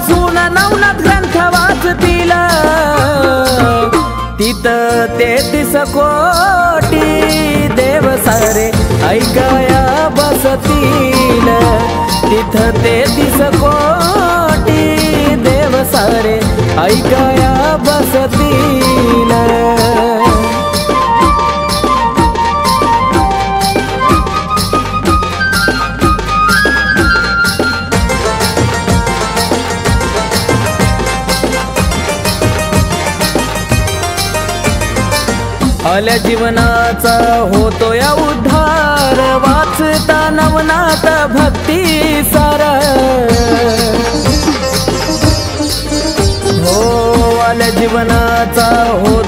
पासून नवनाथ ग्रंथ वाचतील तिथं 33 कोटी देव सारे ऐकाया बसतील तिथं 33 कोटी देव सारे ऐकाया बसतील आल्या जीवनाचा होतो या उद्धार वाचता नवनाथ भक्ती सार हो आल्या जीवनाचा हो